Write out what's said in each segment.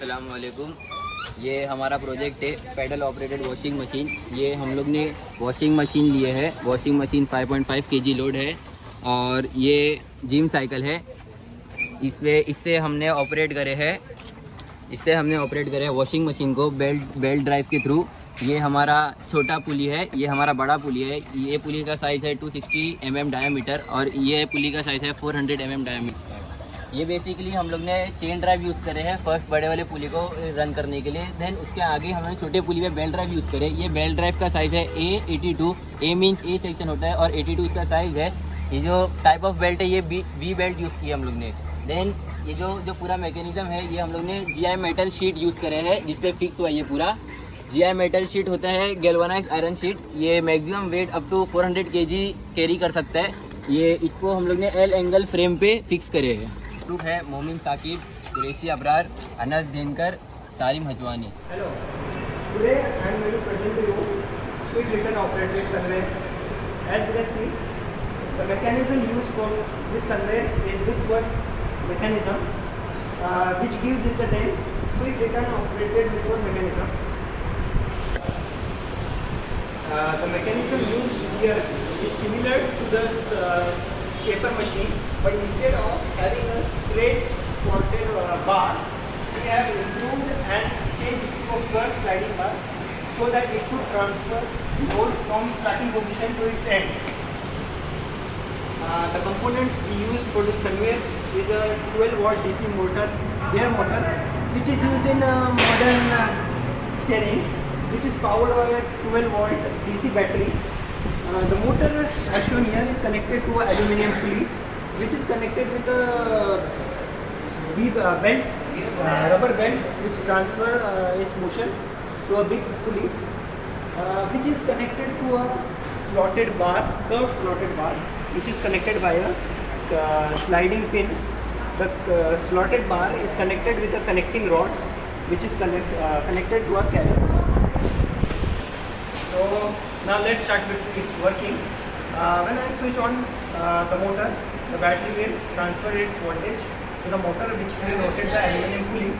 अस्सलाम वालेकुम। ये हमारा प्रोजेक्ट है पेडल ऑपरेटेड वॉशिंग मशीन। ये हम लोग ने वॉशिंग मशीन लिए है। वॉशिंग मशीन 5.5 kg लोड है और ये जिम साइकिल है। इससे हमने ऑपरेट करे है वॉशिंग मशीन को बेल्ट ड्राइव के थ्रू। ये हमारा छोटा पुली है, ये हमारा बड़ा पुली है। ये पुली का साइज़ है 260 mm डायामीटर और ये पुली का साइज़ है 400 mm डायामीटर। ये बेसिकली हम लोग ने चेन ड्राइव यूज़ करे हैं फर्स्ट बड़े वाले पुली को रन करने के लिए। देन उसके आगे हमने छोटे पुली में बेल्ट ड्राइव यूज़ करे। ये बेल्ट ड्राइव का साइज़ है A82। A means A section होता है और 82 इसका साइज़ है। ये जो टाइप ऑफ बेल्ट है ये बी बेल्ट यूज़ की हम लोग ने। देन ये जो पूरा मैकेनिज्म है ये हम लोग ने GI मेटल शीट यूज़ करे हैं जिसपे फिक्स हुआ ये पूरा। GI मेटल शीट होता है गैल्वेनाइज्ड आयरन शीट। ये maximum weight up to 400 kg carry कर सकता है। ये इसको हम लोग ने L एंगल फ्रेम पे फिक्स करे है। ग्रुप है मोमिन साकिब, कुरैशी अबरार, अनस देनकर, सालिम हजवानी। Hello. Today I am going to present to you quick return operated conveyor. As you can see, the mechanism used for this conveyor is Whitworth mechanism, which gives it the name quick return operated Whitworth mechanism. The mechanism used here is similar to the shaper machine, but instead of having a straight spotted bar, we have improved and changed scope to a sliding bar so that it could transfer load from starting position to its end. The components we use for this conveyor is a 12-watt DC motor, gear motor, which is used in modern steerings, which is powered by a 12-watt DC battery. The motor as shown here is connected to an aluminium pulley, which is connected with a belt, rubber belt, which transfer its motion to a big pulley, which is connected to a slotted bar, curved slotted bar, which is connected by a sliding pin. The slotted bar is connected with a connecting rod, which is connected to a carrier. So now let's start with its working. When I switch on the motor, the battery will transfer its voltage to the motor, which will rotate the aluminium pulley.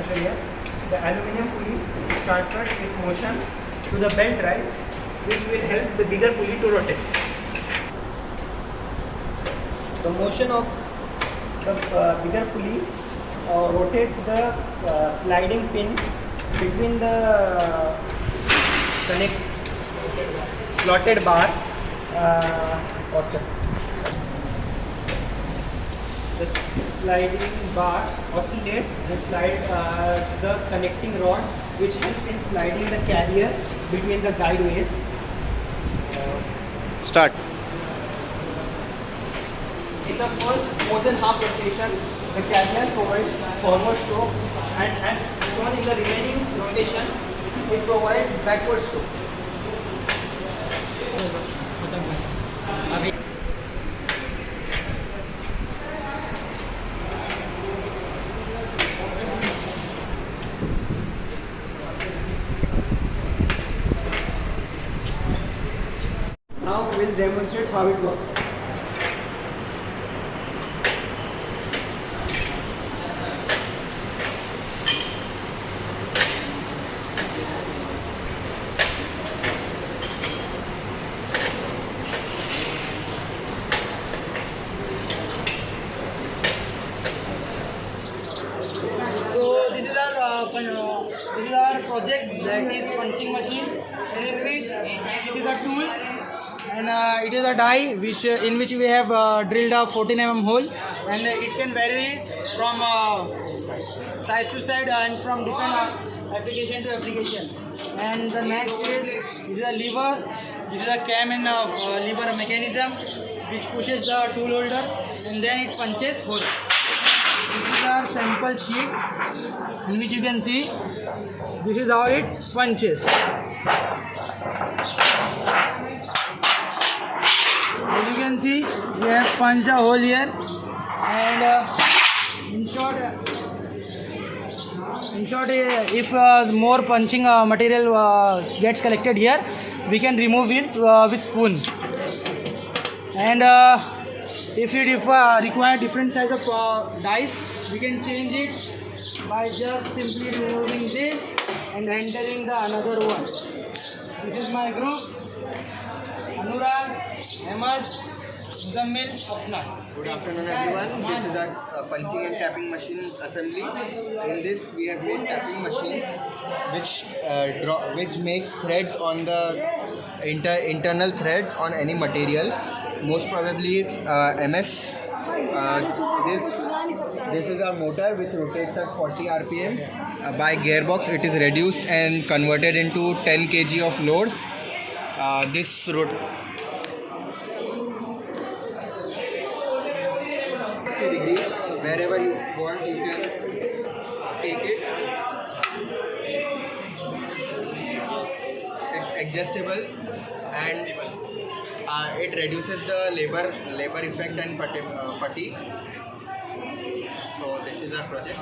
Here, the aluminium pulley is transferred with motion to the belt drive, which will help the bigger pulley to rotate. The motion of the bigger pulley rotates the sliding pin between the slotted bar. Oscar. The sliding bar oscillates and slides the connecting rod, which helps in sliding the carrier between the guideways. Start. In the first more than half rotation, the carrier provides forward stroke, and as shown in the remaining rotation, it provides backward stroke. Now we'll demonstrate how it works. So this is our project, that is punching machine, in which it is a tool, and it is a die which in which we have drilled a 14 mm hole, and it can vary from size to side and from different application to application. And the next is this is a lever. This is a cam and lever mechanism which pushes the tool holder and then it punches hole. This is our sample sheet in which you can see this is how it punches. As you can see, we have punched a hole here, and in short, if more punching material gets collected here, we can remove it with spoon. And if it require different size of dies, we can change it by just simply removing this and entering the another one. This is my group: Anurag, Ahmad, Muzammil, Afna. Good afternoon everyone. This is our punching and tapping machine assembly. In this we have made tapping machine which makes threads on the internal threads on any material, most probably MS. This is our motor which rotates at 40 rpm. By gearbox it is reduced and converted into 10 kg of load. This 60 degree, wherever you want you can take it. It's adjustable and it reduces the labor effect and fatigue. So this is our project.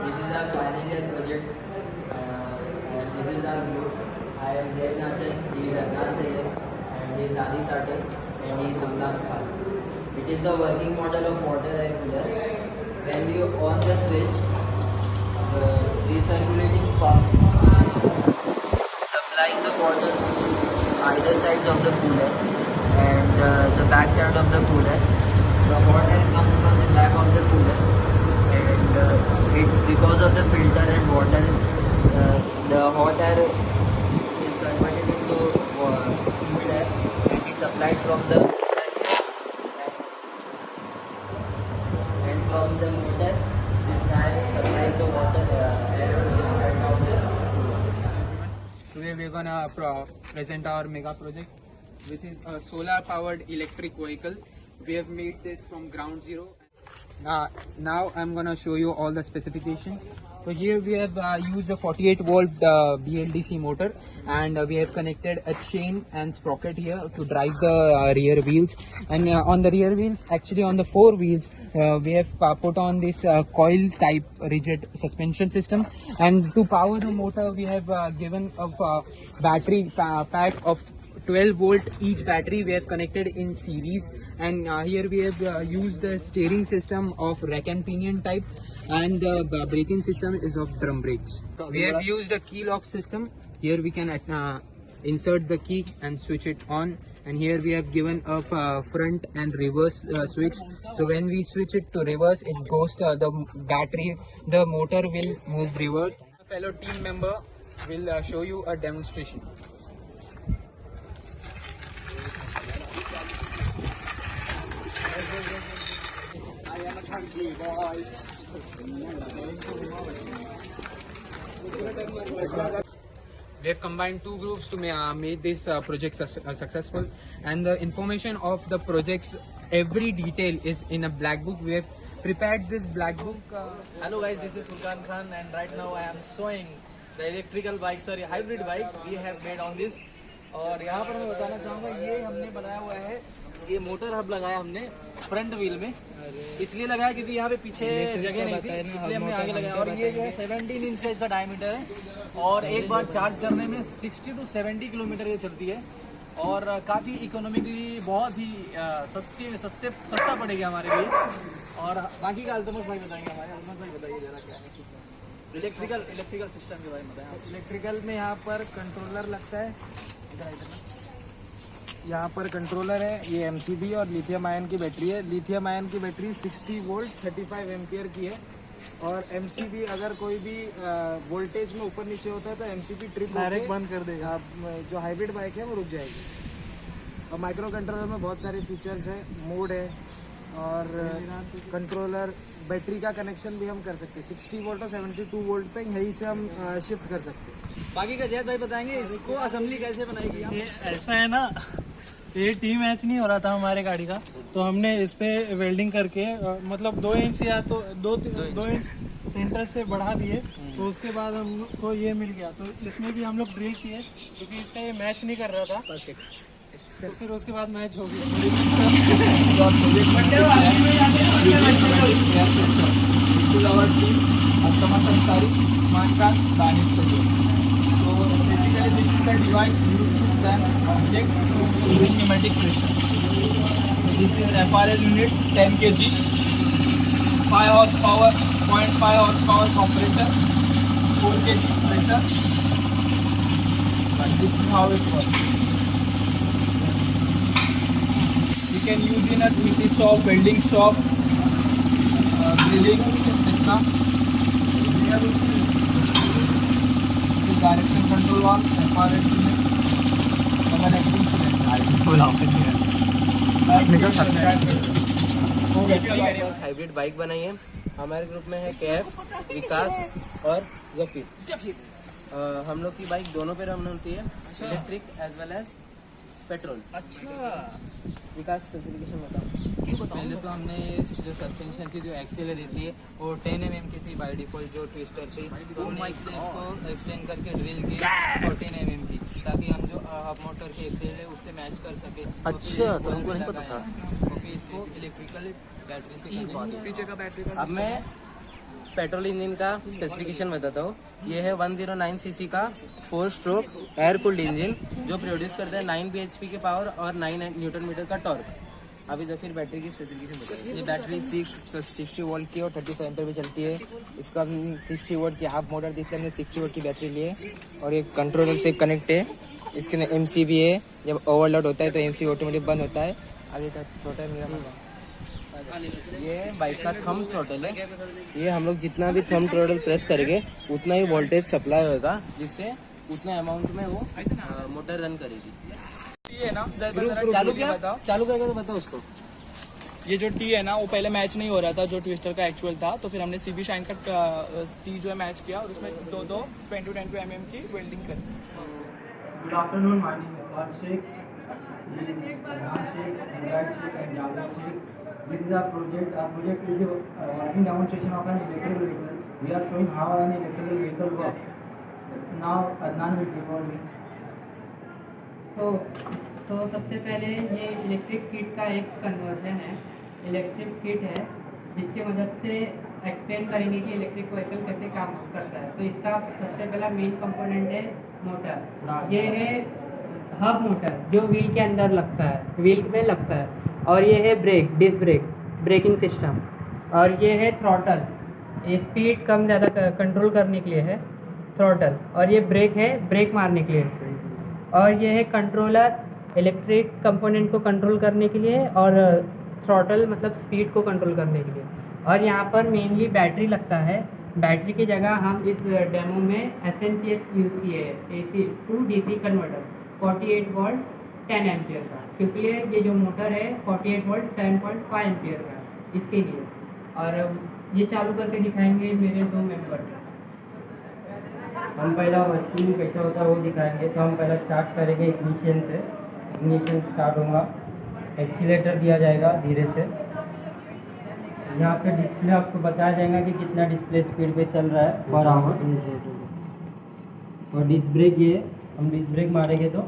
This is our final year project, and this is our group. I am Zaid Nachan, he is Adnan Sayyed, and he is Adi Satel, and he is Hamdan Khan. It is the working model of water air cooler. When you on the switch, the recirculating pump supplies the water to either sides of the cooler and the back side of the cooler. The hot air comes from the back of the cooler, and because of the filter and water, the hot air is converted into humid air and is supplied from the from the motor. This fan supplies the water air to the front of the cooler. Today we're gonna present our mega project, which is a solar powered electric vehicle. We have made this from ground zero. Now I'm gonna show you all the specifications. So here we have used a 48 volt BLDC motor, and we have connected a chain and sprocket here to drive the rear wheels. And on the rear wheels, actually on the four wheels, we have put on this coil type rigid suspension system. And to power the motor, we have given a battery pack of 12 volt each battery. We have connected in series, and here we have used the steering system of rack and pinion type, and the braking system is of drum brakes. We have used a key lock system. Here we can insert the key and switch it on, and here we have given a front and reverse switch. So when we switch it to reverse, it goes to the battery, the motor will move reverse. A fellow team member will show you a demonstration. We have combined two groups to make this project successful, and the information of the project's every detail is in a black book. We have prepared this black book. Hello guys, this is Furqan Khan, and right now I am showing the electrical bike, sorry hybrid bike we have made on this. और यहाँ पर मैं बताना चाहूँगा, ये हमने बनाया हुआ है, ये मोटर हब लगाया हमने फ्रंट व्हील में, इसलिए लगाया क्योंकि यहाँ पे पीछे जगह नहीं थी, इसलिए हमने आगे लगाया. और ये जो है 17 इंच का इसका डायमीटर है, और एक बार चार्ज करने में 60 to 70 किलोमीटर ये चलती है, और काफ़ी इकोनॉमिकली बहुत ही सस्ता पड़ेगा हमारे लिए. और बाकी का अल्तमस भाई बताएंगे, हमारे अल्तमस भाई बताइए जरा क्या है इलेक्ट्रिकल सिस्टम के बारे में बताएं. इलेक्ट्रिकल में यहाँ पर कंट्रोलर लगता है, यहाँ पर कंट्रोलर है, ये MCB और लिथियम आयन की बैटरी है. लिथियम आयन की बैटरी 60 वोल्ट 35 एम्पियर की है, और MCB अगर कोई भी वोल्टेज में ऊपर नीचे होता है तो MCB ट्रिप डायरेक्ट बंद कर देगा, जो हाइब्रिड बाइक है वो रुक जाएगी. और माइक्रो कंट्रोलर में बहुत सारे फीचर्स है, मोड है, और कंट्रोलर बैटरी का कनेक्शन भी हम कर सकते हैं 60 वोल्ट और 72 वोल्ट पे, यहीं से हम शिफ्ट कर सकते हैं. बाकी का जैद भाई बताएंगे इसको असेंबली कैसे बनाएगी. ये ऐसा है ना, ये टी मैच नहीं हो रहा था हमारे गाड़ी का, तो हमने इस पे वेल्डिंग करके मतलब 2 इंच या तो 2 इंच सेंटर से बढ़ा दिए, तो उसके बाद हमको ये मिल गया. तो इसमें भी हम लोग ड्रिल किए क्योंकि इसका ये मैच नहीं कर रहा था, तो फिर उसके बाद मैच हो गया. This is FRL unit 10 kg, 5 horsepower, 0.5 horsepower compressor, 4 kg pressure. But this is how it works. You can use in a smithy shop, welding shop, drilling, etc. Here we see the direction control valve, FRS unit, double acting cylinder. Hybrid bike बनाई है। हमारे group में है कैफ, विकास और जफीर। हम लोग की bike दोनों पे रन होती है, electric as well as petrol. अच्छा, विकास स्पेसिफिकेशन बताओ। पहले तो हमने जो सस्पेंशन की जो एक्सेल रहती है वो 10 mm की थी बाय डिफॉल्ट, जो ट्विस्टर थी। हमने इसलिए इसको एक्सटेंड करके ड्रिल की 14 mm की, ताकि हम जो हब मोटर के एक्सेल है उससे मैच कर सके। अच्छा, तो हमको नहीं पता था। और फिर इसको इलेक्ट्रिकल बैटरी से पीछे का बैटरी अब मैं पेट्रोल इंजन का स्पेसिफिकेशन बताता हूँ। ये है 109 सीसी का 4 स्ट्रोक एयर कूल्ड इंजन, जो प्रोड्यूस करता है 9 bhp के पावर और 9 न्यूटन मीटर का टॉर्क। अभी जब फिर बैटरी की स्पेसिफिकेशन बताइए। ये बैटरी 60 वोल्ट की और 30 सेंटर पे चलती है। इसका 60 वोल्ट की हाफ मोटर जिससे हमने 60 वोल्ट की बैटरी ली है, और एक कंट्रोलर से कनेक्ट है। इसके अंदर MC भी है, जब ओवरलोड होता है तो MC ऑटोमेटिक बंद होता है। आगे का छोटा मेरा ये बाइक का थंब थ्रॉटल है। ये हम लोग जितना भी थंब थ्रॉटल प्रेस करेंगे उतना ही वोल्टेज सप्लाई होगा, जिससे उतना अमाउंट में वो मोटर रन करेगी। ये ना चालू किया, चालू करके तो बताओ उसको। ये जो टी है ना वो पहले मैच नहीं हो रहा था, जो ट्विस्टर का एक्चुअल था, तो फिर हमने सीबी शाइन का टी जो है मैच किया और उसमें दो 22 mm की वेल्डिंग करी। Good afternoon, my name is Fahd Sheikh, Rehan Sheikh, Imran Sheikh and Javed Sheikh. This is our project. Our project is the working demonstration of an electrical vehicle. We are showing how an electrical vehicle works. Now Adnan will develop it. तो सबसे पहले ये electric kit का एक conversion है, electric kit है, जिसकी मदद से एक्सप्लेन करेंगे कि इलेक्ट्रिक व्हीकल कैसे काम करता है। तो इसका सबसे पहला मेन कंपोनेंट है मोटर। ये है हब मोटर, जो व्हील के अंदर लगता है, व्हील में लगता है। और ये है brake, disc brake, braking system. और ये है थ्रॉटल, स्पीड कम ज़्यादा कंट्रोल करने के लिए है थ्रॉटल। और ये ब्रेक है, ब्रेक मारने के लिए। और ये है कंट्रोलर, इलेक्ट्रिक कंपोनेंट को कंट्रोल करने के लिए, और थ्रॉटल मतलब स्पीड को कंट्रोल करने के लिए। और यहाँ पर मेनली बैटरी लगता है। बैटरी की जगह हम इस डेमो में SNPS यूज़ किए हैं, AC to DC converter 48 volt 10 ampere का, क्योंकि ये जो मोटर है 48 वोल्ट 7.5 एम्पियर का इसके लिए। और ये चालू करके दिखाएंगे मेरे 2 मेंबर्स। हम पहला वर्किंग कैसा होता है वो दिखाएंगे। तो हम पहला स्टार्ट करेंगे इग्निशन से। इग्निशन स्टार्ट होगा, एक्सीलेटर दिया जाएगा धीरे से। यहाँ पे डिस्प्ले आपको बताया जाएगा कि कितना डिस्प्ले स्पीड पे चल रहा है पर आवर। और डिस्क ब्रेक, ये हम डिस्क ब्रेक मारेंगे तो